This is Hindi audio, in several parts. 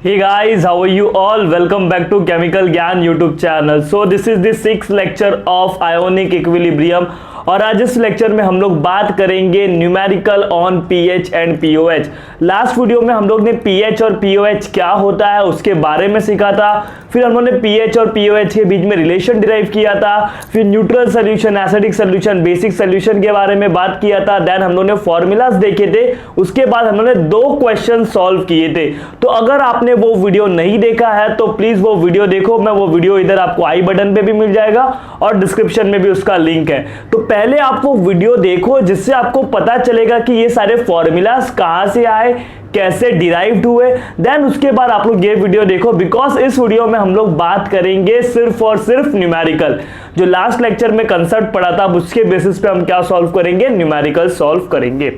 Hey guys, how are you all? Welcome back to Chemical Gyan YouTube channel. So this is the 6th lecture of ionic equilibrium और आज इस लेक्चर में हम लोग बात करेंगे numerical on pH and pOH. Last video में हम लोग ने पीएच और पीओएच क्या होता है उसके बारे में सीखा था, फिर हम लोग ने पीएच और पीओएच के बीच में रिलेशन डिराइव किया था, फिर neutral solution, acidic solution, basic solution के बारे में बात किया था, देन हम लोग ने फॉर्मूलाज देखे थे, उसके बाद हम लोग ने 2 क्वेश्चन सॉल्व किए थे। तो अगर आपने वो वीडियो नहीं देखा है तो प्लीज वो वीडियो देखो, मैं वो वीडियो इधर आपको आई बटन पे भी मिल जाएगा और डिस्क्रिप्शन में भी उसका लिंक है। तो पहले आप वो वीडियो देखो जिससे आपको पता चलेगा कि ये सारे फॉर्मूलाज कहां से आए, कैसे डिराइव्ड हुए, देन उसके बाद आप लोग ये वीडियो देखो, बिकॉज इस वीडियो में हम लोग बात करेंगे सिर्फ और सिर्फ न्यूमेरिकल। जो लास्ट लेक्चर में कंसेप्ट पढ़ा था उसके बेसिस पे हम क्या सॉल्व करेंगे, न्यूमेरिकल सॉल्व करेंगे।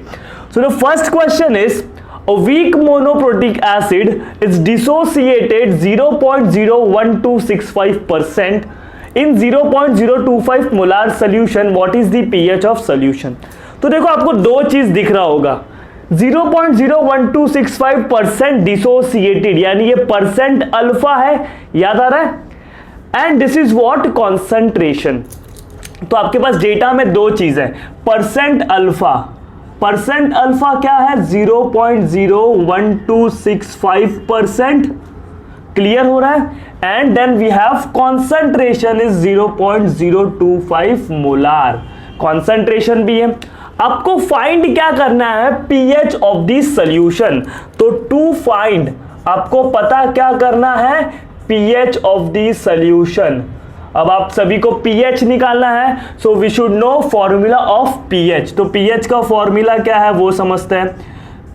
So the first question is a weak monoprotic acid is dissociated 0.01265% in 0.025 molar solution. What is the pH of solution? तो देखो आपको 2 चीज दिख रहा होगा, 0.01265% डिसोसिएटेड यानी ये परसेंट अल्फा है, याद आ रहा है, and this is what, concentration. तो आपके पास डेटा में 2 चीज है, परसेंट अल्फा क्या है 0.01265%, क्लियर हो रहा है, and then we have concentration is 0.025 molar, concentration भी है। आपको फाइंड क्या करना है, पीएच ऑफ द सॉल्यूशन। तो टू फाइंड आपको पता क्या करना है, पीएच ऑफ द सॉल्यूशन। अब आप सभी को पीएच निकालना है, so we should know formula of pH. तो पीएच का फॉर्मूला क्या है वो समझते हैं।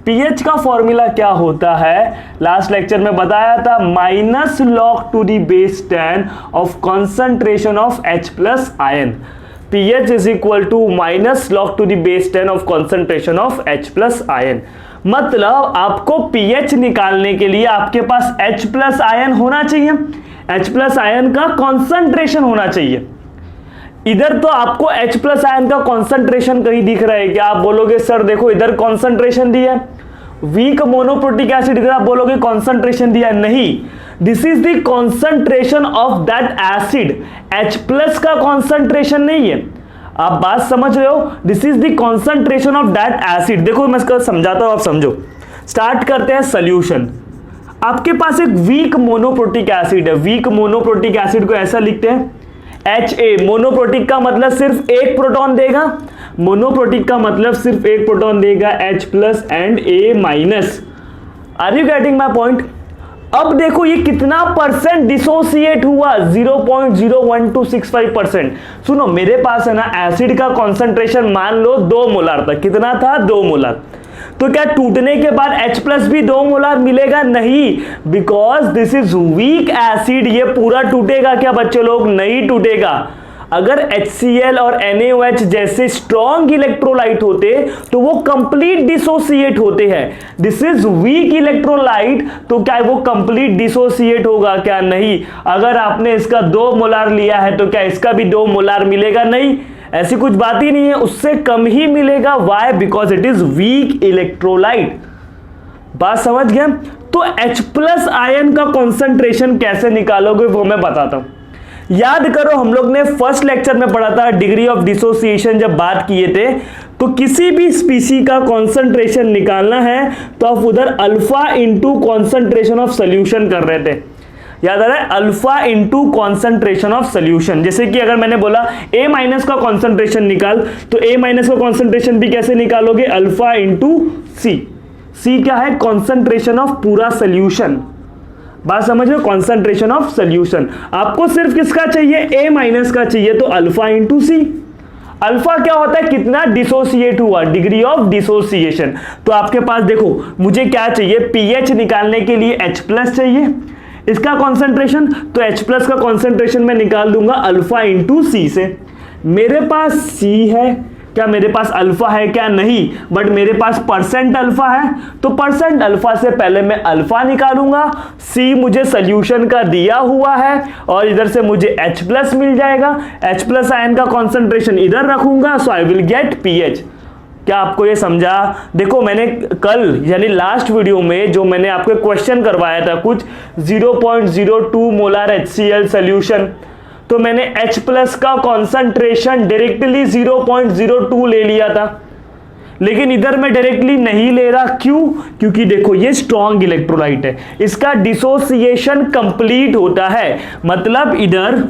पीएच का फॉर्मूला क्या होता है, लास्ट लेक्चर में बताया था, minus log to the base 10 of concentration of H plus ion. pH is equal to minus log to the base 10 of concentration of H plus ion. मतलब आपको pH निकालने के लिए आपके पास H प्लस आयन होना चाहिए, H प्लस आयन का कॉन्सेंट्रेशन होना चाहिए। इधर तो आपको H प्लस आयन का कॉन्सेंट्रेशन कहीं दिख रहा है क्या? आप बोलोगे सर देखो इधर कॉन्सेंट्रेशन दिया है, वीक मोनोप्रोटिक एसिड, इधर आप बोलोगे कॉन्सेंट्रेशन दिया है, नहीं, this is the concentration of that acid, H plus का कॉन्सेंट्रेशन नहीं है। आप बात समझ रहे हो, this is the concentration of that acid. देखो मैं इसका समझाता हूं, आप समझो। स्टार्ट करते हैं सोल्यूशन। आपके पास एक वीक मोनोप्रोटिक एसिड है, वीक मोनोप्रोटिक एसिड को ऐसा लिखते हैं HA। मोनोप्रोटिक का मतलब सिर्फ एक प्रोटॉन देगा, मोनोप्रोटिक का मतलब सिर्फ एक प्रोटॉन देगा, H plus and A minus. Are you getting my point? अब देखो ये कितना परसेंट डिसोसिएट हुआ, 0.01265%। सुनो, मेरे पास है ना एसिड का कॉन्सेंट्रेशन मान लो 2 मोलार था, कितना था, 2 मोलार। तो क्या टूटने के बाद H प्लस भी 2 मोलार मिलेगा? नहीं, because this is weak acid. ये पूरा टूटेगा क्या बच्चे लोग? नहीं टूटेगा। अगर HCl और NaOH जैसे स्ट्रॉन्ग इलेक्ट्रोलाइट होते तो वो कंप्लीट डिसोसिएट होते हैं। दिस इज वीक इलेक्ट्रोलाइट, तो क्या वो कंप्लीट डिसोसिएट होगा क्या? नहीं। अगर आपने इसका 2 मोलार लिया है तो क्या इसका भी 2 मोलार मिलेगा? नहीं, ऐसी कुछ बात ही नहीं है, उससे कम ही मिलेगा। Why? Because it is weak electrolyte. बात समझ गया? तो H प्लस आयन का कॉन्सेंट्रेशन कैसे निकालोगे वो मैं बताता हूं। याद करो, हम लोग ने फर्स्ट लेक्चर में पढ़ा था डिग्री ऑफ डिसोसिएशन, जब बात किए थे तो किसी भी स्पीसी का कॉन्सेंट्रेशन निकालना है तो आप उधर alpha into concentration of solution कर रहे थे। याद आ रहा है, alpha into concentration of solution. जैसे कि अगर मैंने बोला A माइनस का कॉन्सेंट्रेशन निकाल, तो A माइनस का कॉन्सेंट्रेशन भी कैसे निकालोगे, अल्फा इंटू C। C क्या है, कॉन्सेंट्रेशन ऑफ पूरा सोल्यूशन। बात समझ लो, कॉन्सेंट्रेशन ऑफ सोल्यूशन। आपको सिर्फ किसका चाहिए, A माइनस का चाहिए, तो अल्फा इंटू C। अल्फा क्या होता है, कितना डिसोसिएट हुआ, डिग्री ऑफ डिसोसिएशन। तो आपके पास देखो, मुझे क्या चाहिए, पीएच निकालने के लिए H प्लस चाहिए, इसका कॉन्सेंट्रेशन, तो H प्लस का कॉन्सेंट्रेशन मैं निकाल दूंगा अल्फा इंटू C से। मेरे पास C है, क्या मेरे पास अल्फा है क्या? नहीं, बट मेरे पास परसेंट अल्फा है, तो परसेंट अल्फा से पहले मैं अल्फा निकालूंगा। C मुझे सोल्यूशन का दिया हुआ है और इधर से मुझे H प्लस मिल जाएगा। H प्लस आयन का कॉन्सेंट्रेशन इधर रखूंगा, सो आई विल गेट पीएच। क्या आपको ये समझा? देखो मैंने कल यानी लास्ट वीडियो में जो मैंने आपको क्वेश्चन करवाया था कुछ 0.02 मोलार HCl सोल्यूशन, तो मैंने H प्लस का कॉन्सेंट्रेशन डायरेक्टली 0.02 ले लिया था, लेकिन इधर मैं डायरेक्टली नहीं ले रहा। क्यों? क्योंकि देखो ये स्ट्रॉन्ग इलेक्ट्रोलाइट है, इसका डिसोसिएशन कंप्लीट होता है, मतलब इधर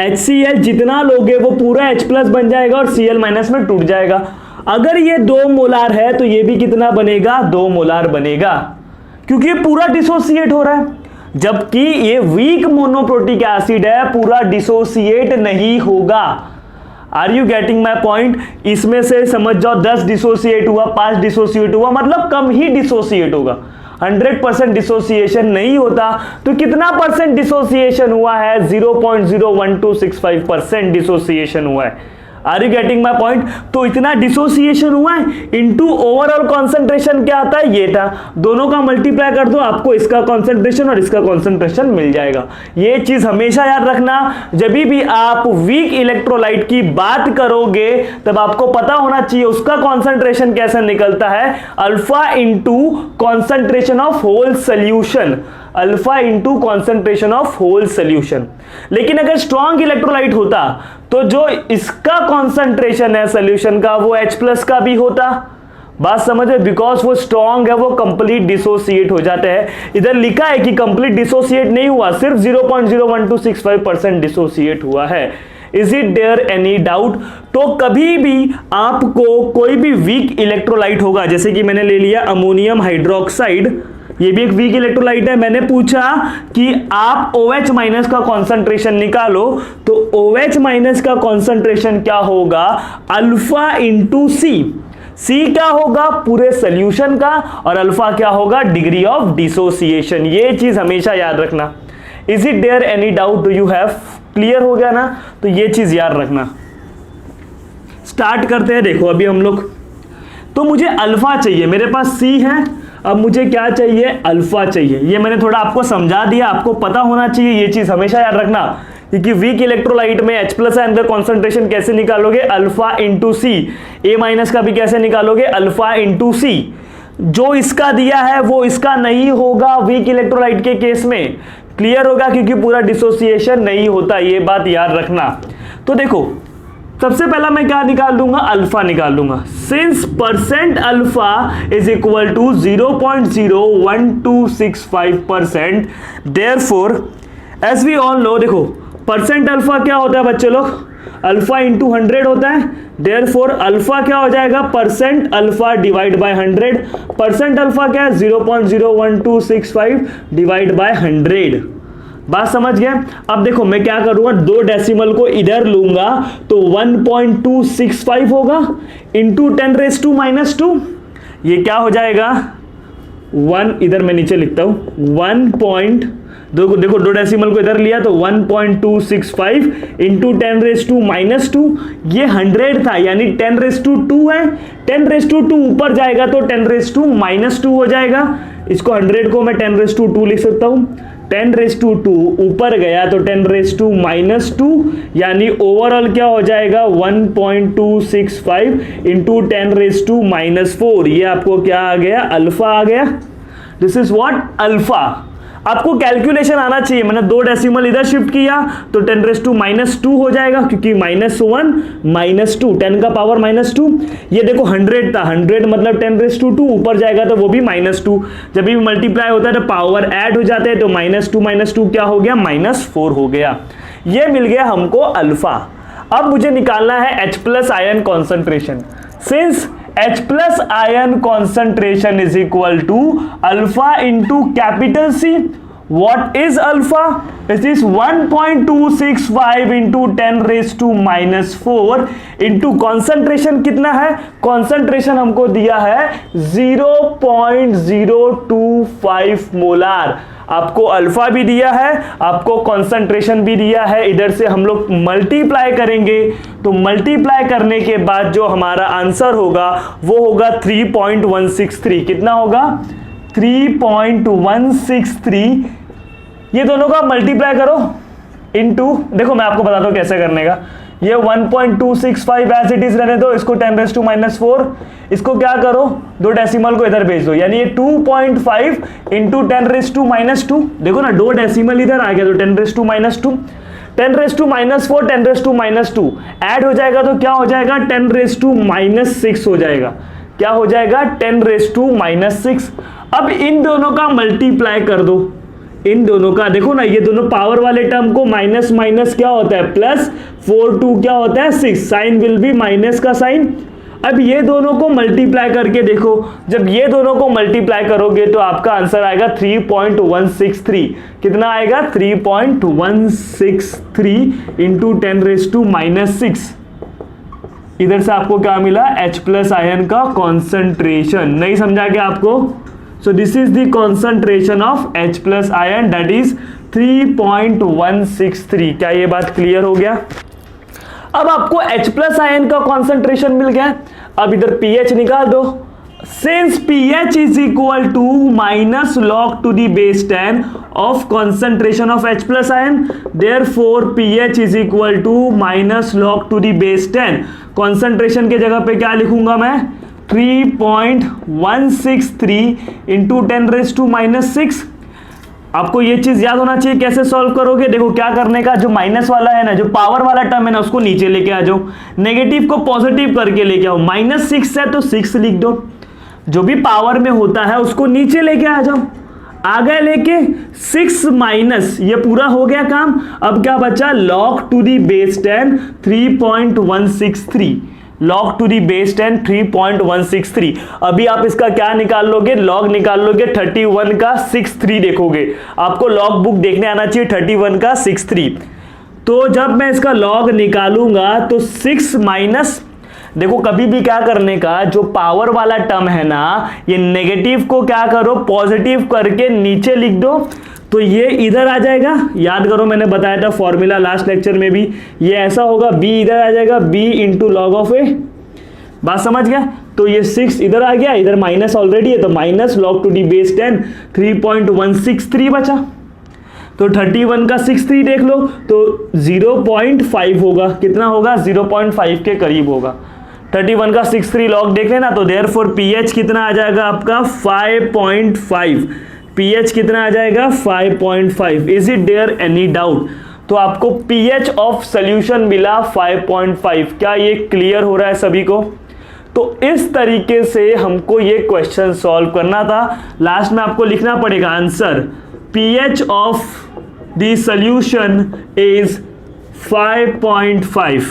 HCl जितना लोगे वो पूरा H प्लस बन जाएगा और Cl माइनस में टूट जाएगा। अगर ये 2 मोलार है तो ये भी कितना बनेगा? 2 मोलार बनेगा, क्योंकि ये पूरा डिसोसिएट हो रहा है, जबकि ये वीक मोनोप्रोटिक एसिड है, पूरा डिसोसिएट नहीं होगा। Are you getting my point? इसमें से समझ जाओ 10 डिसोसिएट हुआ, 5 डिसोसिएट हुआ, मतलब कम ही डिसोसिएट होगा, 100% डिसोसिएशन नहीं होता। तो कितना परसेंट डिसोसिएशन हुआ है? 0.01265% डिसोसिएशन हुआ है। Are you getting my point? तो इतना डिसोसिएशन हुआ है इनटू ओवरऑल कॉन्सेंट्रेशन क्या आता है? ये था। दोनों का मल्टीप्लाई कर दो, आपको इसका कॉन्सेंट्रेशन और इसका कॉन्सेंट्रेशन मिल जाएगा। ये चीज हमेशा याद रखना, जब भी आप वीक इलेक्ट्रोलाइट की बात करोगे तब आपको पता होना चाहिए उसका कॉन्सेंट्रेशन कैसे निकलता है, alpha into concentration of whole solution, alpha into concentration of whole solution. लेकिन अगर स्ट्रॉन्ग इलेक्ट्रोलाइट होता तो जो इसका कॉन्सेंट्रेशन है सोल्यूशन का वो H प्लस का भी होता। बात समझे? बिकॉज वो स्ट्रॉन्ग है, वो कंप्लीट डिसोसिएट हो जाते हैं। इधर लिखा है कि कंप्लीट डिसोसिएट नहीं हुआ, सिर्फ 0.01265% डिसोसिएट हुआ है। Is it there any doubt? तो कभी भी आपको कोई भी वीक इलेक्ट्रोलाइट होगा, जैसे कि मैंने ले लिया अमोनियम हाइड्रोक्साइड, ये भी एक वीक इलेक्ट्रोलाइट है। मैंने पूछा कि आप OH माइनस का कॉन्सेंट्रेशन निकालो, तो OH माइनस का कॉन्सेंट्रेशन क्या होगा? अल्फा इंटू सी। सी क्या होगा? पूरे सोल्यूशन का, और अल्फा क्या होगा? Degree of dissociation. ये चीज हमेशा याद रखना। Is it there any doubt? Do you have? Clear हो गया ना? तो ये चीज याद रखना। स्टार्ट करते हैं। देखो अभी हम लोग, तो मुझे अल्फा चाहिए, मेरे पास सी है, अब मुझे क्या चाहिए? अल्फा चाहिए। ये मैंने थोड़ा आपको समझा दिया, आपको पता होना चाहिए, ये चीज हमेशा याद रखना, क्योंकि वीक इलेक्ट्रोलाइट में H प्लस आयन का कॉन्सेंट्रेशन कैसे निकालोगे? Alpha into C. A minus का भी कैसे निकालोगे? Alpha into C. जो इसका दिया है वो इसका नहीं होगा वीक इलेक्ट्रोलाइट के केस में। क्लियर होगा? क्योंकि पूरा डिसोसिएशन नहीं होता, ये बात याद रखना। तो देखो सबसे पहला मैं क्या निकाल दूंगा? अल्फा निकाल दूंगा। Since percent alpha is equal to 0.01265%, therefore as we all know, देखो परसेंट अल्फा क्या होता है बच्चे लोग? अल्फा इंटू 100 होता है। देयरफॉर अल्फा क्या हो जाएगा? Percent alpha divide by 100। Percent alpha क्या है? 0.01265 डिवाइड बाय 100। बात समझ गए? अब देखो मैं क्या करूंगा, 2 डेसिमल को इधर लूंगा तो 1.265 होगा इंटू 10⁻⁻²। ये क्या हो जाएगा? 1, इधर मैं नीचे लिखता हूं, 1. देखो 2 डेसिमल को इधर लिया तो 1.265 इंटू 10⁻²। ये 100 था, यानी 10⁻² है। 10⁻² ऊपर जाएगा तो 10⁻² हो जाएगा। इसको 100 को मैं 10⁻² लिख सकता हूं। 10⁻² ऊपर गया तो 10⁻², यानी ओवरऑल क्या हो जाएगा? 1.265 इंटू 10⁻⁻4। ये आपको क्या आ गया? अल्फा आ गया। This is what? अल्फा। आपको कैलकुलेशन आना चाहिए। मैंने 2 डेसिमल इधर शिफ्ट किया तो 10⁻² हो जाएगा, क्योंकि -1 -2, 10 का पावर -2। ये देखो 100 था, 100 मतलब 10⁻², ऊपर जाएगा तो वो भी -2। जब भी मल्टीप्लाई होता है तो पावर ऐड हो जाते हैं, तो -2 क्या हो गया? -4 हो गया। ये मिल गया हमको अल्फा। अब मुझे निकालना है H plus ion concentration. Since H plus ion concentration is equal to alpha into capital C। What is alpha? It is 1.265 into 10⁻⁻4 into concentration कितना है? कॉन्सेंट्रेशन हमको दिया है 0.025 मोलार। आपको अल्फा भी दिया है, आपको कॉन्सेंट्रेशन भी दिया है। इधर से हम लोग मल्टीप्लाई करेंगे, तो मल्टीप्लाई करने के बाद जो हमारा आंसर होगा वो होगा 3.163। कितना होगा? 3.163। ये दोनों का मल्टीप्लाई करो इनटू, देखो मैं आपको बताता हूं कैसे करने का। ये 1.265 एज इट इज रहने दो, इसको 10⁻⁻⁴, इसको क्या करो, 2 डेसिमल को इधर भेज दो, यानी ये 2.5 इंटू 10⁻²। देखो ना 2 डेसिमल इधर आ गया तो 10⁻², 10⁻⁴ 10⁻², ऐड हो जाएगा तो क्या हो जाएगा, 10⁻⁻6 हो जाएगा। क्या हो जाएगा, 10⁻⁻6। अब इन दोनों का मल्टीप्लाई कर दो, इन दोनों का, देखो ना ये दोनों पावर वाले टर्म को माइनस माइनस क्या होता है प्लस, 4 2 क्या होता है 6, साइन विल बी माइनस का साइन। अब ये दोनों को मल्टीप्लाई करके देखो, जब ये दोनों को मल्टीप्लाई करोगे तो आपका आंसर आएगा 3.163। कितना आएगा, 3.163 इंटू 10⁻⁻6। इधर से आपको क्या मिला, H+ आयन का कॉन्सेंट्रेशन। नहीं समझा क्या आपको? So this is the concentration of H+ ion, that is 3.163। क्या ये बात क्लियर हो गया? अब आपको H+ आयन का कॉन्सेंट्रेशन मिल गया, अब इधर pH निकाल दो। Since pH is equal to minus log to the base 10 of concentration of H+ ion, therefore pH is equal to minus log to the base 10। Concentration के जगह पे क्या लिखूंगा मैं, 3.163 इंटू 10⁻⁻6। आपको ये चीज याद होना चाहिए कैसे सॉल्व करोगे। देखो क्या करने का, जो माइनस वाला है ना, जो पावर वाला टर्म है ना, उसको नीचे लेके आ जाओ, नेगेटिव को पॉजिटिव करके लेके आओ। -6 है तो 6 लिख दो, जो भी पावर में होता है उसको नीचे लेके आ जाओ। आ गए लेके 6 माइनस, ये पूरा हो गया काम। अब क्या बचा, log to the base 10 3.163, log to the base 10 3.163। अभी आप इसका क्या निकाल लोगे, लॉग निकाल लोगे 31 का 63 देखोगे। आपको लॉग बुक देखने आना चाहिए 31 का 63। तो जब मैं इसका लॉग निकालूंगा तो 6 माइनस, देखो कभी भी क्या करने का, जो पावर वाला टर्म है ना, ये नेगेटिव को क्या करो, पॉजिटिव करके नीचे लिख दो, तो ये इधर आ जाएगा। याद करो मैंने बताया था फॉर्मूला लास्ट लेक्चर में भी, ये ऐसा होगा, b इधर आ जाएगा, b इंटू लॉग ऑफ ए। बात समझ गया? तो ये 6 इधर आ गया, इधर माइनस ऑलरेडी है तो minus log to the base 10 3.163 बचा। तो 31 का 63 देख लो तो 0.5 होगा। कितना होगा, 0.5 के करीब होगा। 31 का 63 लॉग देख लेना, तो देयरफॉर pH कितना आ जाएगा आपका 5.5। pH कितना आ जाएगा 5.5। Is it there any doubt? तो आपको pH ऑफ सोल्यूशन मिला 5.5। क्या ये क्लियर हो रहा है सभी को? तो इस तरीके से हमको ये क्वेश्चन सॉल्व करना था। लास्ट में आपको लिखना पड़ेगा answer, pH of the solution is 5.5।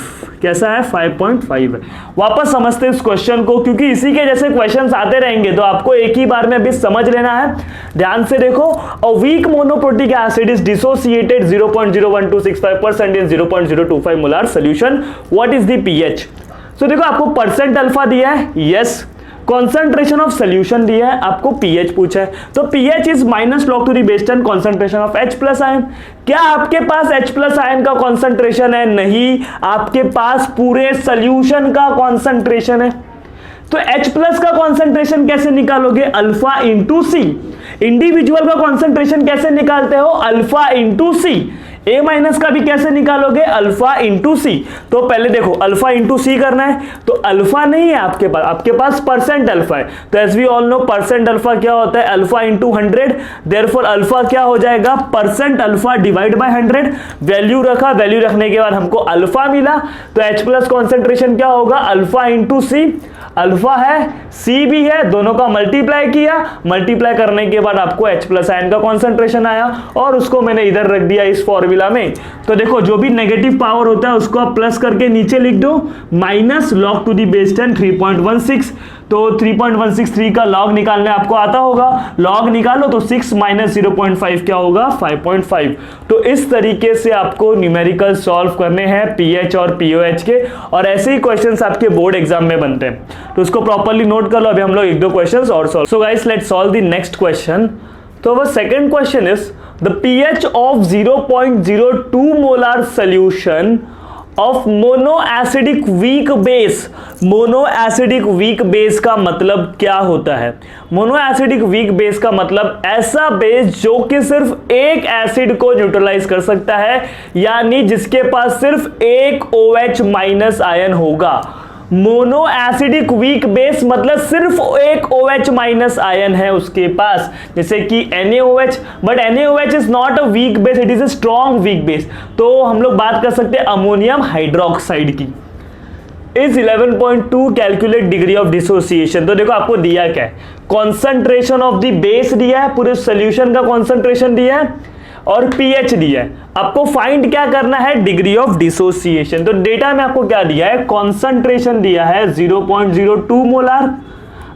कैसा है, 5.5 है। वापस समझते हैं इस क्वेश्चन को, क्योंकि इसी के जैसे क्वेश्चंस आते रहेंगे तो आपको एक ही बार में अभी समझ लेना है। ध्यान से देखो, a weak monoprotic acid is dissociated 0.01265% in 0.025 molar solution, what is the pH? So देखो आपको परसेंट अल्फा दिया है, यस। कॉन्सेंट्रेशन ऑफ सोल्यूशन दिया है, आपको pH पूछा है, तो pH is minus log to the base 10 concentration of H+ ion. क्या आपके पास H+ आयन का कॉन्सेंट्रेशन है? नहीं, आपके पास पूरे सोल्यूशन का कॉन्सेंट्रेशन है। तो H+ का कॉन्सेंट्रेशन कैसे निकालोगे, अल्फा इंटू सी। इंडिविजुअल का कॉन्सेंट्रेशन कैसे निकालते हो, alpha into C. A minus का भी कैसे निकालोगे, अल्फा इंटू सी। तो पहले देखो अल्फा इंटू सी करना है, तो अल्फा नहीं है आपके पास, आपके पास परसेंट अल्फा है। तो as we all know percent alpha क्या होता है, अल्फा इंटू 100। देयरफॉर अल्फा क्या हो जाएगा, percent alpha divide by 100। Value रखा, वैल्यू रखने के बाद हमको अल्फा मिला, तो H+ कॉन्सेंट्रेशन क्या होगा, अल्फा इंटू सी। अल्फा है, सी भी है, दोनों का मल्टीप्लाई किया, मल्टीप्लाई करने के बाद आपको H+ आयन का कॉन्सेंट्रेशन आया, और उसको मैंने इधर रख दिया इस फॉर्मूला में। तो देखो जो भी नेगेटिव पावर होता है उसको आप प्लस करके नीचे लिख दो, minus log to the base 10 3.16। तो 3.163 का लॉग निकालने आपको आता होगा, लॉग निकालो तो 6 माइनस 0.5 क्या होगा, 5.5। तो इस तरीके से आपको न्यूमेरिकल सॉल्व करने हैं pH और pOH के, और ऐसे ही क्वेश्चंस आपके बोर्ड एग्जाम में बनते हैं, तो उसको प्रॉपर्ली नोट कर लो। अभी हम लोग 1-2 क्वेश्चंस और solve. So guys let's solve the next question. तो वो second question is the pH of 0.02 molar solution of mono acidic weak base. Mono acidic weak base का मतलब क्या होता है? मोनो एसिडिक वीक बेस का मतलब ऐसा बेस जो कि सिर्फ एक एसिड को न्यूट्रलाइज कर सकता है, यानी जिसके पास सिर्फ एक OH माइनस आयन होगा। मोनो एसिडिक वीक बेस मतलब सिर्फ एक OH माइनस आयन है उसके पास, जैसे कि NaOH, but NaOH is not a weak base, it is a strong weak base. तो हम लोग बात कर सकते हैं अमोनियम हाइड्रोक्साइड की। Is 11.2 calculate degree of dissociation. तो देखो आपको दिया क्या है, कॉन्सेंट्रेशन ऑफ द बेस दिया है, पूरे सोल्यूशन का कॉन्सेंट्रेशन दिया है और pH दिया है। आपको फाइंड क्या करना है? Degree of dissociation. तो डेटा में आपको क्या दिया है? कॉन्सेंट्रेशन दिया है 0.02 मोलार,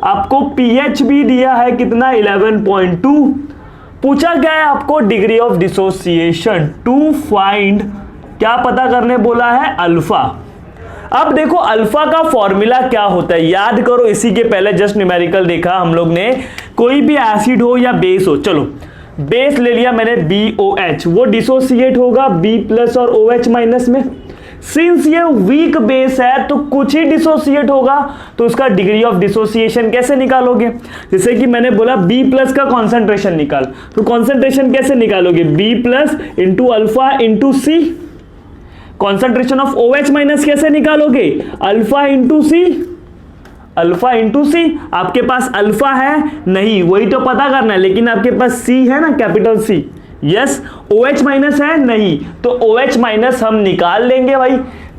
आपको pH भी दिया है कितना? 11.2। पूछा क्या है आपको? Degree of dissociation to find, क्या पता करने बोला है? अल्फा। अब देखो अल्फा का फॉर्मूला क्या होता है, याद करो। इसी के पहले जस्ट न्यूमेरिकल देखा हम लोग ने, कोई भी एसिड हो या बेस हो, चलो बेस ले लिया मैंने BOH, वो डिसोसिएट होगा B प्लस और OH माइनस में। सिंस ये वीक बेस है तो कुछ ही डिसोसिएट होगा, तो उसका डिग्री ऑफ डिसोसिएशन कैसे निकालोगे? जैसे कि मैंने बोला B प्लस का कॉन्सेंट्रेशन निकाल, तो कॉन्सेंट्रेशन कैसे निकालोगे? B plus into alpha into C। Concentration of OH minus कैसे निकालोगे? Alpha into C। Alpha into C. आपके पास अल्फा है नहीं, वही तो पता करना है, लेकिन आपके पास सी है ना, capital C. Yes. OH minus है नहीं, तो OH माइनस हम निकाल लेंगे भाई।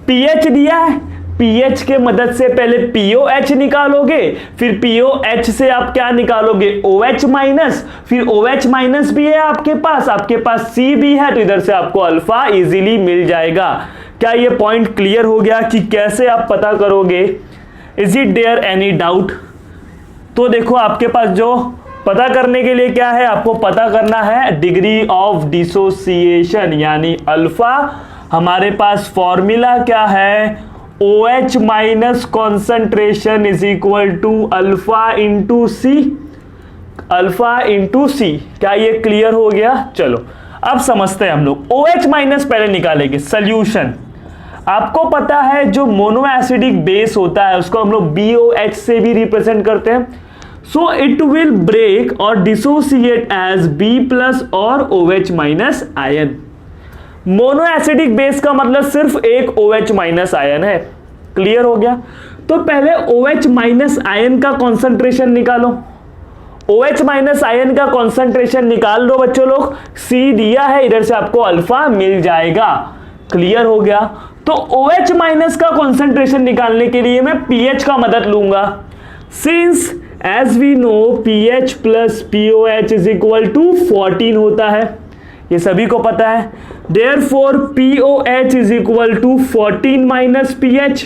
pH दिया है, pH के मदद से पहले POH निकालोगे, फिर POH से आप क्या निकालोगे? OH माइनस, फिर OH माइनस भी है आपके पास C भी है, तो इधर से आपको अल्फा इजीली मिल जाएगा। क्या ये पॉइंट क्लियर हो गया कि कैसे आप पता करोगे? Is it there any doubt? तो देखो आपके पास जो पता करने के लिए क्या है, आपको पता करना है डिग्री ऑफ डिसोसिएशन, यानी अल्फा। हमारे पास फॉर्मूला क्या है? OH minus concentration is equal to alpha into C. Alpha into C. क्या ये क्लियर हो गया? चलो अब समझते हैं हम लोग। OH माइनस पहले निकालेंगे। सोल्यूशन आपको पता है जो मोनो एसिडिक बेस होता है उसको हम लोग BOH से भी रिप्रेजेंट करते हैं। सो इट विल ब्रेक और डिसोसिएट एज B प्लस और OH minus ion. Mono acidic base का मतलब सिर्फ एक OH माइनस आयन है। क्लियर हो गया? तो पहले OH माइनस आयन का कॉन्सेंट्रेशन निकालो। OH माइनस आयन का कॉन्सेंट्रेशन निकाल दो बच्चों लोग। C दिया है, इधर से आपको अल्फा मिल जाएगा। क्लियर हो गया? तो OH माइनस का कॉन्सेंट्रेशन निकालने के लिए मैं pH का मदद लूंगा। Since as we know pH plus POH is equal to 14 होता है, ये सभी को पता है। Therefore POH is equal to 14 minus pH।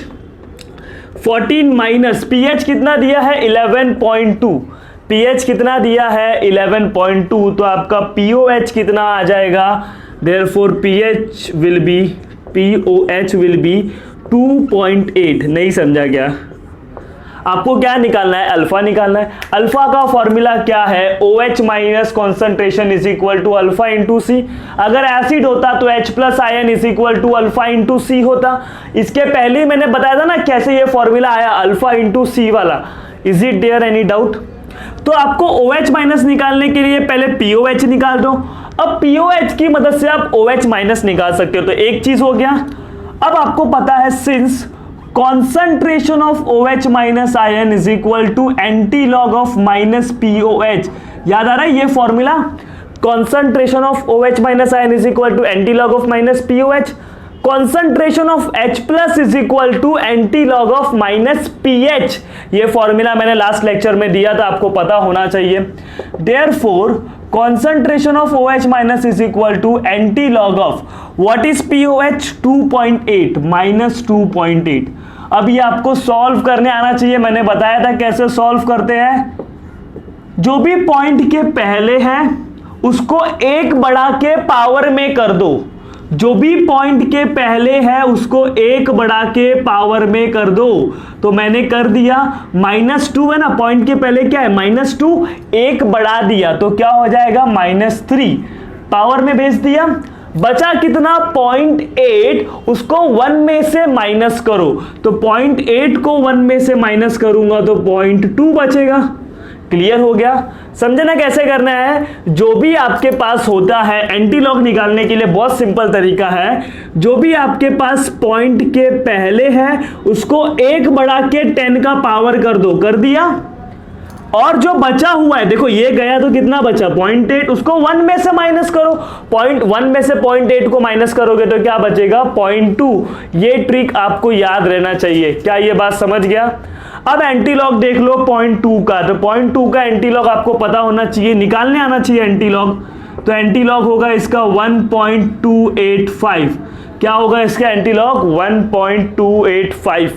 14 minus pH कितना दिया है? 11.2। pH कितना दिया है? 11.2। तो आपका POH कितना आ जाएगा? Therefore POH will be 2.8। नहीं समझा क्या? आपको क्या निकालना है? अल्फा निकालना है। अल्फा का फॉर्मूला क्या है? OH minus concentration is equal to alpha into C. अगर एसिड होता तो H plus ion is equal to alpha into C होता। इसके पहले ही मैंने बताया था ना कैसे ये फॉर्मूला आया, अल्फा इंटू सी वाला। Is it there any doubt? तो आपको OH माइनस निकालने के लिए पहले POH निकाल दो। अब POH की मदद से आप OH माइनस निकाल सकते हो, तो एक चीज हो गया। अब आपको पता है since concentration of OH minus ion is equal to anti log of minus POH। याद आ रहा है ये formula? concentration of OH minus ion is equal to anti log of minus POH। concentration of H plus is equal to anti log of minus PH। ये फॉर्मूला मैंने लास्ट लेक्चर में दिया था, आपको पता होना चाहिए। Therefore concentration of OH minus is equal to anti log of what is POH? 2.8 minus 2.8। अब ये आपको सॉल्व करने आना चाहिए। मैंने बताया था कैसे सॉल्व करते हैं। जो भी पॉइंट के पहले है उसको एक बढ़ा के पावर में कर दो। जो भी पॉइंट के पहले है उसको एक बढ़ा के पावर में कर दो। तो मैंने कर दिया, -2 है ना, पॉइंट के पहले क्या है? -2, एक बढ़ा दिया तो क्या हो जाएगा? -3। पावर में भेज दिया। बचा कितना 0.8, उसको 1 में से माइनस करो, तो 0.8 को 1 में से माइनस करूंगा तो 0.2 बचेगा। क्लियर हो गया? समझे ना कैसे करना है? जो भी आपके पास होता है एंटीलॉग निकालने के लिए बहुत सिंपल तरीका है, जो भी आपके पास पॉइंट के पहले है उसको 1 बढ़ा के 10 का पावर कर दो, कर दिया। और जो बचा हुआ है, देखो ये गया तो कितना बचा 0.8, उसको 1 में से माइनस करो, 1 में से 0.8 को माइनस करोगे तो क्या बचेगा 0.2। ये ट्रिक आपको याद रहना चाहिए। क्या ये बात समझ गया? अब एंटीलॉग देख लो 0.2 का, तो 0.2 का एंटीलॉग आपको पता होना चाहिए, निकालने आना चाहिए एंटीलॉग। तो एंटीलॉग होगा इसका 1.285। क्या होगा इसका एंटीलॉग 1.285,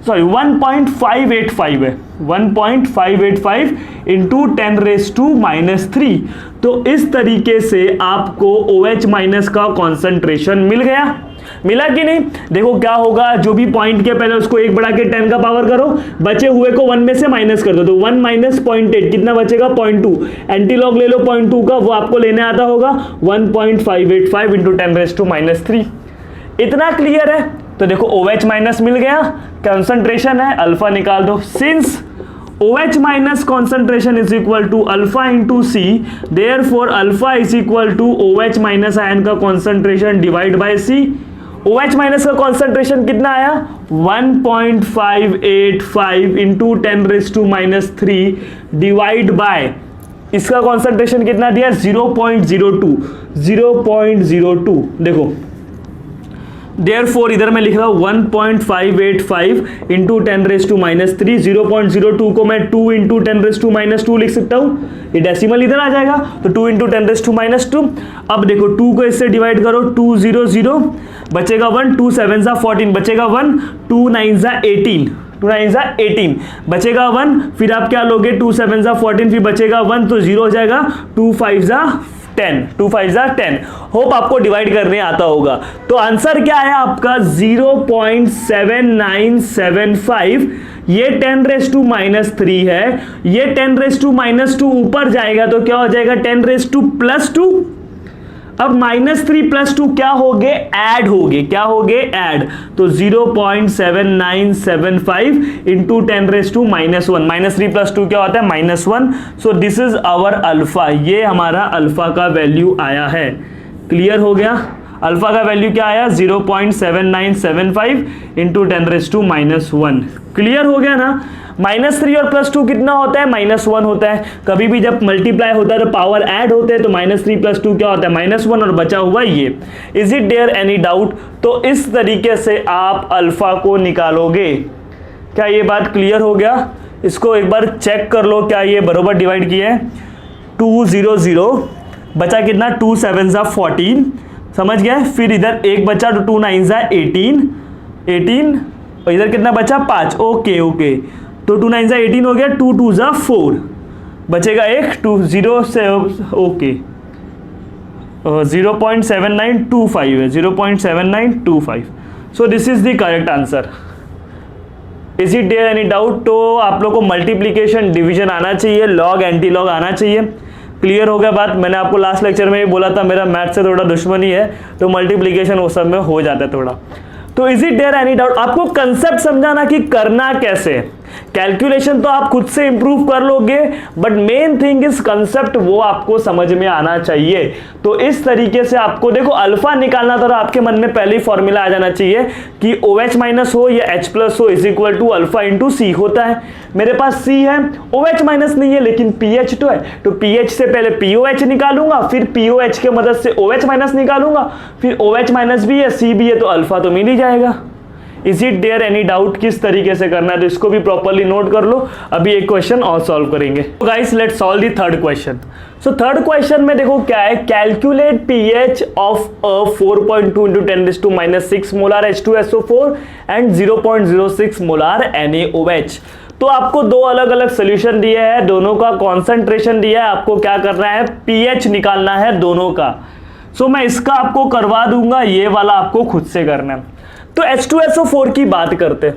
सॉरी 1.585 है, 1.585 इंटू 10⁻⁻3। तो इस तरीके से आपको OH माइनस का कॉन्सेंट्रेशन मिल गया। मिला कि नहीं? देखो क्या होगा, जो भी पॉइंट के पहले उसको 1 बढ़ा के 10 का पावर करो, बचे हुए को 1 में से माइनस कर दो, तो 1 माइनस 0.8 कितना बचेगा 0.2। एंटीलॉग ले लो 0.2 का, वो आपको लेने आता होगा 1.585 इंटू 10⁻⁻3। इतना क्लियर है? तो देखो OH माइनस मिल गया, कंसंट्रेशन है, अल्फा निकाल दो। Since OH minus concentration is equal to alpha into C, therefore alpha is equal to OH minus ion का concentration divide by C। OH minus का concentration कितना आया 1.585 into 10⁻⁻3 डिवाइड बाय इसका concentration कितना दिया 0.02। देखो Therefore इधर मैं लिख रहा हूं 1.585 इंटू 10⁻⁻3, 0.02 को मैं 2 इंटू 10⁻⁻2 लिख सकता हूं, ये डेसिमल इधर आ जाएगा, तो 2 इंटू 10⁻⁻2। अब देखो 2 को इससे डिवाइड करो, 2 0 0 बचेगा 1, 2 7 14 बचेगा 1, 2 9 18, 2 9 18 बचेगा 1, फिर आप क्या लोगे 2 7 14, फिर बचेगा 1, तो 0 हो जाएगा, 2 5 10, 2 5 10। होप आपको डिवाइड करने आता होगा। तो आंसर क्या है आपका 0.7975। ये 10⁻⁻3 है, ये 10⁻⁻2 ऊपर जाएगा तो क्या हो जाएगा 10⁻+2। अब -3 + 2 क्या हो गए ऐड हो गए, क्या हो गए ऐड, तो 0.7975 इंटू 10⁻⁻1, -3 + 2 क्या होता है -1। So this is our alpha, ये हमारा अल्फा का वैल्यू आया है। क्लियर हो गया? अल्फा का वैल्यू क्या आया 0.7975 इंटू 10⁻⁻1। क्लियर हो गया ना? -3 और +2 कितना होता है -1 होता है। कभी भी जब मल्टीप्लाई होता है तो पावर ऐड होते हैं, तो -3 + 2 क्या होता है -1 और बचा हुआ ये। Is it there any doubt? तो इस तरीके से आप अल्फा को निकालोगे। क्या ये बात क्लियर हो गया? इसको एक बार चेक कर लो, क्या ये बरोबर डिवाइड किया है। 2 0 0 बचा कितना 2 7 14, समझ गया? फिर इधर एक बचा, तो 2 9 18, और इधर कितना बचा 5। ओके ओके, तो 2 9 18 हो गया, 2 2 4 बचेगा एक, 2 0 से ओके 0.7925 है, 0.7925। So this is the correct answer. Is it there any doubt? तो आप लोग को मल्टीप्लीकेशन डिवीजन आना चाहिए, लॉग एंटी लॉग आना चाहिए। क्लियर हो गया बात? मैंने आपको लास्ट लेक्चर में ही बोला था मेरा मैथ से थोड़ा दुश्मनी है, तो मल्टीप्लीकेशन उस सब में हो जाता है थोड़ा। तो is it there any doubt? आपको कंसेप्ट समझाना कि करना कैसे। कैलकुलेशन तो आप खुद से इंप्रूव कर लोगे, but main thing is concept, वो आपको समझ में आना चाहिए। तो इस तरीके से आपको देखो अल्फा निकालना था, तो आपके मन में पहले ही फॉर्मूला आ जाना चाहिए कि OH माइनस हो या H प्लस हो is equal to alpha into C होता है। मेरे पास C है, OH माइनस नहीं है लेकिन PH तो है, तो PH से पहले POH निकालूंगा, फिर POH के मदद से OH माइनस निकालूंगा, फिर OH माइनस भी है C भी है, तो अल्फा तो मिल ही जाएगा। Is it there any doubt किस तरीके से करना है? तो इसको भी प्रॉपर्ली नोट कर लो। अभी एक क्वेश्चन और सॉल्व करेंगे। Guys let's solve the third question. So third question में देखो क्या है, calculate pH of a 4.2 into 10⁻⁻6 molar H2SO4 and 0.06 molar NaOH। तो आपको दो अलग अलग सोल्यूशन दिए हैं, दोनों का कॉन्सेंट्रेशन दिया है, आपको क्या करना है pH निकालना है दोनों का। सो मैं इसका आपको करवा दूंगा, ये वाला आपको खुद से करना है। तो H2SO4 की बात करते हैं।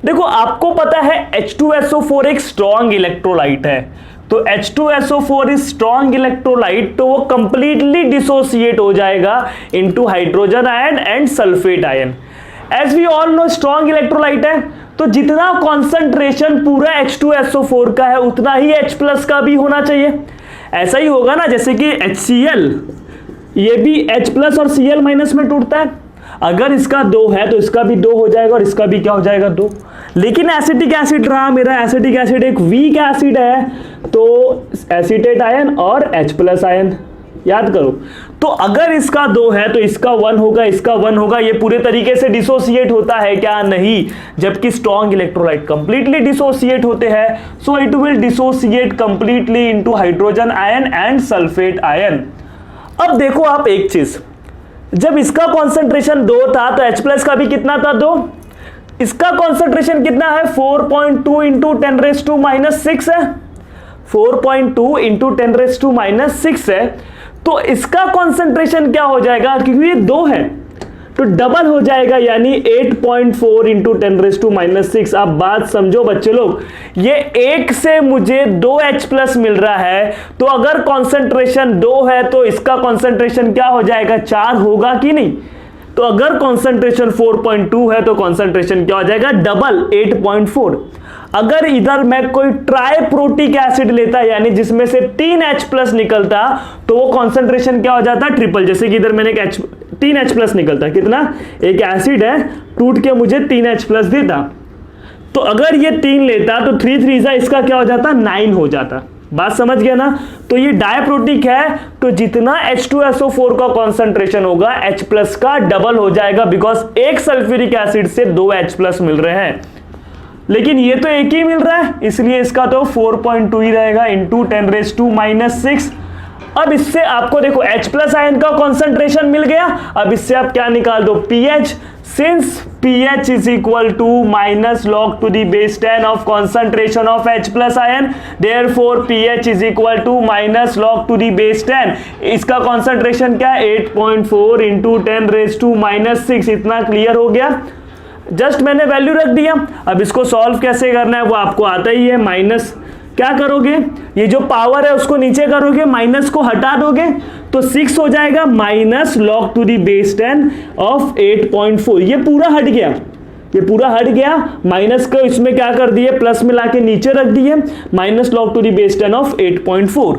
देखो आपको पता है H2SO4 एक स्ट्रॉन्ग इलेक्ट्रोलाइट है, तो H2SO4 इज स्ट्रॉन्ग इलेक्ट्रोलाइट, तो वो कंप्लीटली डिसोसिएट हो जाएगा into hydrogen ion and sulphate ion. As we all know strong electrolyte है, तो जितना कॉन्सेंट्रेशन पूरा H2SO4 का है उतना ही H+ का भी होना चाहिए। ऐसा ही होगा ना, जैसे कि HCl, ये भी H+ और Cl- में टूटता है। अगर इसका 2 है तो इसका भी 2 हो जाएगा और इसका भी क्या हो जाएगा 2। लेकिन एसिटिक एसिड रहा मेरा, एसिटिक एसिड एक वीक एसिड है, तो एसीटेट आयन और H+ आयन याद करो। तो अगर इसका 2 है तो इसका 1 होगा, इसका 1 होगा, ये पूरे तरीके से डिसोसिएट होता है क्या? नहीं। जबकि स्ट्रॉन्ग इलेक्ट्रोलाइट कंप्लीटली डिसोसिएट होते हैं, so it will dissociate completely into hydrogen ion and sulphate ion. अब देखो आप एक चीज, जब इसका कॉन्सेंट्रेशन 2 था तो H+ का भी कितना था? 2। इसका कॉन्सेंट्रेशन कितना है? 4.2 इंटू 10⁻⁻6 है, 4.2 इंटू 10⁻⁻6 है। तो इसका कॉन्सेंट्रेशन क्या हो जाएगा? क्योंकि ये 2 है तो डबल हो जाएगा, यानी 8.4 इंटू 10⁻⁻6। आप बात समझो बच्चे लोग, ये 1 से मुझे 2H+ मिल रहा है, तो अगर कॉन्सेंट्रेशन 2 है तो इसका कॉन्सेंट्रेशन क्या हो जाएगा? 4 होगा कि नहीं? तो अगर कॉन्सेंट्रेशन 4.2 है तो कॉन्सेंट्रेशन क्या हो जाएगा? डबल 8.4। अगर इधर मैं कोई ट्राइप्रोटिक एसिड लेता, यानी जिसमें से 3H+ निकलता, तो वो कॉन्सेंट्रेशन क्या हो जाता? ट्रिपल। जैसे कि इधर मैंने एक 3H+ निकलता, कितना? एक एसिड है, टूट के मुझे 3H+ देता, तो अगर ये 3 लेता तो 3 3 इसका क्या हो जाता? 9 हो जाता। बात समझ गया ना? तो ये डायप्रोटिक है, तो जितना H2SO4 का कॉन्सेंट्रेशन होगा H+ का डबल हो जाएगा, बिकॉज एक सल्फ्यूरिक एसिड से 2 H+ मिल रहे हैं, लेकिन ये तो एक ही मिल रहा है, इसलिए इसका तो 4.2 ही रहेगा इंटू 10⁻⁻6। अब इससे आपको देखो H+ आयन का कॉन्सेंट्रेशन मिल गया। अब इससे आप क्या निकाल दो? pH। Since pH is equal to -log⁻10 of concentration of H+ ion, therefore pH is equal to -log⁻10। इसका कॉन्सेंट्रेशन क्या है? 8.4 इंटू 10⁻⁻6। इतना क्लियर हो गया? जस्ट मैंने वैल्यू रख दिया। अब इसको सॉल्व कैसे करना है वो आपको आता ही है। माइनस क्या करोगे? ये जो पावर है उसको नीचे करोगे, माइनस को हटा दोगे तो 6 हो जाएगा, -log⁻10 ऑफ 8.4। ये पूरा हट गया, ये पूरा हट गया। माइनस को इसमें क्या कर दिए? प्लस में लाके नीचे रख दिए, -log⁻10 ऑफ 8.4।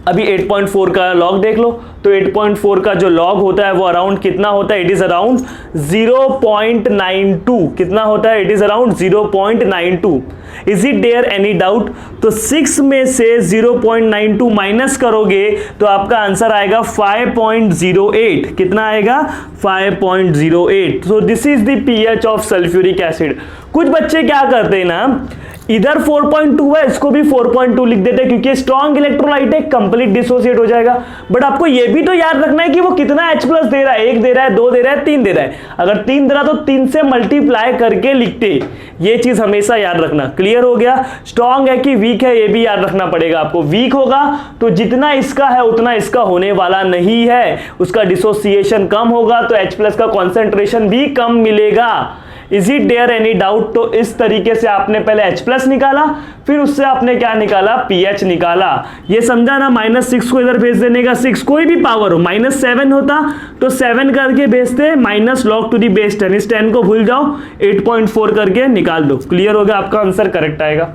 अभी 8.4 का लॉग देख लो, तो 8.4 का जो लॉग होता है वो अराउंड कितना होता है? It is around 0.92। कितना होता है? It is around 0.92। Is it there any doubt? तो 6 में से 0.92 माइनस करोगे तो आपका आंसर आएगा 5.08। कितना आएगा? 5.08। सो this is the pH of sulphuric acid. कुछ बच्चे क्या करते हैं ना, इधर 4.2 है, इसको भी 4.2 लिख देते हैं, क्योंकि स्ट्रॉन्ग इलेक्ट्रोलाइट है, कंप्लीट डिसोसिएट हो जाएगा। बट आपको ये भी तो याद रखना है कि वो कितना H+ दे रहा है, 1 दे रहा है, 2 दे रहा है, 3 दे रहा है। अगर 3 दे रहा तो 3 से मल्टीप्लाई करके लिखते, ये चीज हमेशा याद रखना। क्लियर हो गया? स्ट्रॉन्ग है कि वीक है ये भी याद रखना पड़ेगा आपको। वीक होगा तो जितना इसका है उतना इसका होने वाला नहीं है, उसका डिसोसिएशन कम होगा तो H+ का कॉन्सेंट्रेशन भी कम मिलेगा। Is it there any doubt? तो इस तरीके से आपने पहले H+ निकाला, फिर उससे आपने क्या निकाला? pH निकाला। ये समझा ना? -6 को इधर भेज देने का, 6 कोई भी पावर हो, -7 होता तो 7 करके भेजते, -log⁻10। इस 10 को भूल जाओ, 8.4 करके निकाल दो। क्लियर हो गया? आपका आंसर करेक्ट आएगा।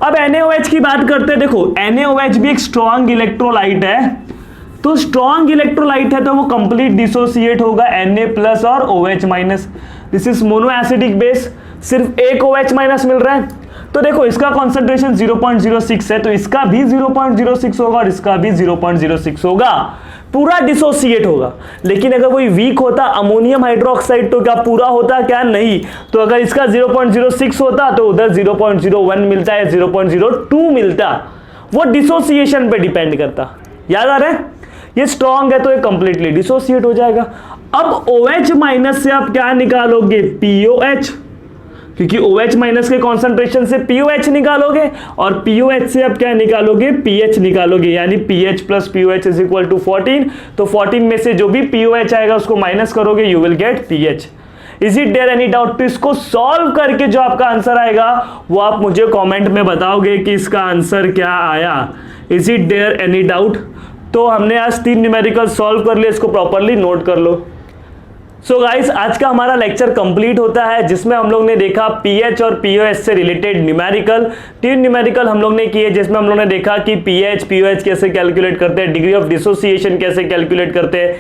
अब NaOH की बात करते हैं। देखो NaOH भी एक स्ट्रॉन्ग इलेक्ट्रोलाइट है, तो स्ट्रॉन्ग इलेक्ट्रोलाइट है तो वो कंप्लीट डिसोसिएट होगा Na+ और OH-। This is mono acidic base, सिर्फ एक OH- मिल रहा है। तो देखो इसका कॉन्सेंट्रेशन 0.06 है, तो इसका भी 0.06 होगा और इसका भी 0.06 होगा, पूरा डिसोसिएट होगा। लेकिन अगर कोई वीक होता अमोनियम हाइड्रोक्साइड तो क्या पूरा होता? क्या नहीं। तो अगर इसका 0.06 होता तो उधर 0.01 मिलता है, 0.02 मिलता। वो डिसोसिएशन पे डिपेंड करता। याद आ रहा है? ये स्ट्रॉन्ग है तो ये कंप्लीटली डिसोसिएट हो जाएगा। अब OH- से आप क्या निकालोगे? POH, क्योंकि OH- के कॉन्सेंट्रेशन से POH निकालोगे, और POH से आप क्या निकालोगे? pH निकालोगे, यानी pH + POH is equal to 14। तो 14 में से जो भी POH आएगा उसको माइनस करोगे, you will get pH। Is it there any doubt? तो इसको सॉल्व करके जो आपका आंसर आएगा वो आप मुझे कमेंट में बताओगे कि इसका आंसर क्या आया। Is it there any doubt? तो हमने आज 3 न्यूमेरिकल सॉल्व कर लिए, इसको प्रॉपरली नोट कर लो। सो गाइस, आज का हमारा लेक्चर कंप्लीट होता है जिसमें हम लोग ने देखा पीएच और पीओएच से रिलेटेड न्यूमेरिकल। 3 न्यूमेरिकल हम लोग ने किए जिसमें हम लोग ने देखा कि पीएच पीओएच कैसे कैलकुलेट करते हैं, डिग्री ऑफ डिसोसिएशन कैसे कैलकुलेट करते हैं,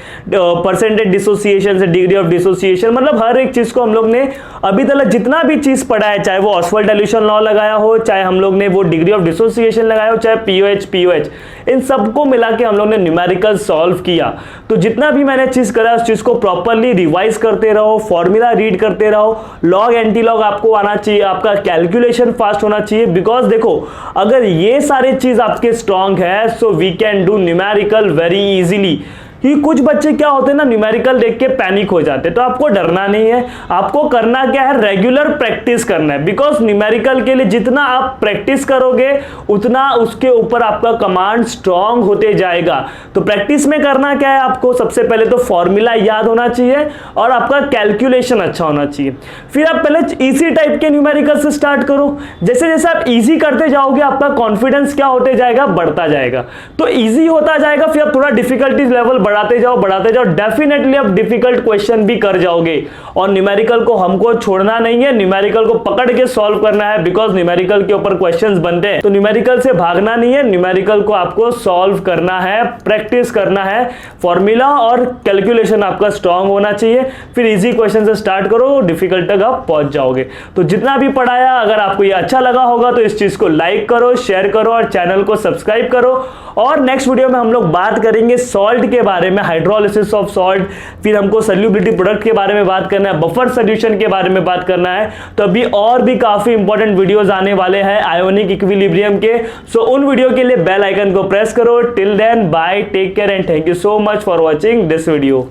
परसेंटेज डिसोसिएशन से डिग्री ऑफ डिसोसिएशन, मतलब हर एक चीज को हम लोग ने अभी तक जितना भी चीज पढ़ा है, चाहे वो ऑसवाल्ड डाइल्यूशन लॉ लगाया हो, चाहे हम लोग ने वो डिग्री ऑफ डिसोसिएशन लगाया हो, चाहे पीओएच पीओएच, इन सबको मिला के हम लोग ने न्यूमेरिकल सॉल्व किया। तो जितना भी मैंने चीज करा उस चीज को प्रॉपरली रिवाइज करते रहो, फॉर्मूला रीड करते रहो, लॉग एंटी लॉग आपको आना चाहिए, आपका कैलकुलेशन फास्ट होना चाहिए। बिकॉज देखो, अगर ये सारे चीज आपके स्ट्रांग है so we can do numerical very easily. कि कुछ बच्चे क्या होते हैं ना, न्यूमेरिकल देख के पैनिक हो जाते हैं। तो आपको डरना नहीं है, आपको करना क्या है, रेगुलर प्रैक्टिस करना है। बिकॉज न्यूमेरिकल के लिए जितना आप प्रैक्टिस करोगे उतना उसके ऊपर आपका कमांड स्ट्रांग होते जाएगा। तो प्रैक्टिस में करना क्या है, आपको सबसे पहले तो फॉर्मूला याद होना चाहिए और आपका कैलकुलेशन अच्छा होना चाहिए। फिर आप पहले इजी टाइप के न्यूमेरिकल से स्टार्ट करो। जैसे जैसे आप इजी करते जाओगे आपका कॉन्फिडेंस क्या होते जाएगा, बढ़ता जाएगा। तो इजी होता जाएगा, फिर आप थोड़ा डिफिकल्टी लेवल बढ़ाते जाओ, डेफिनेटली आप डिफिकल्ट क्वेश्चन भी कर जाओगे। और न्यूमेरिकल को हमको छोड़ना नहीं है, न्यूमेरिकल को पकड़ के सॉल्व करना है। बिकॉज न्यूमेरिकल के ऊपर क्वेश्चंस बनते हैं, तो न्यूमेरिकल से भागना नहीं है, न्यूमेरिकल को आपको सॉल्व करना है, प्रैक्टिस करना है। फॉर्मूला और कैलकुलेशन आपका स्ट्रांग होना चाहिए। फिर इजी क्वेश्चन से स्टार्ट करो, डिफिकल्ट तक आप पहुंच जाओगे। तो जितना भी पढ़ाया, अगर आपको ये अच्छा लगा होगा तो इस चीज को लाइक करो, शेयर करो और चैनल को सब्सक्राइब करो। और नेक्स्ट वीडियो में हम लोग बात करेंगे सॉल्ट के बारे में, हाइड्रोलिसिस ऑफ सॉल्ट। फिर हमको सॉल्युबिलिटी प्रोडक्ट के बारे में बात करना है, बफर सॉल्यूशन के बारे में बात करना है। तो अभी और भी काफी इंपॉर्टेंट वीडियोस आने वाले हैं आयोनिक इक्विलिब्रियम के। सो उन वीडियो के लिए बेल आइकन को प्रेस करो। Till then bye, take care and thank you so much for watching this video.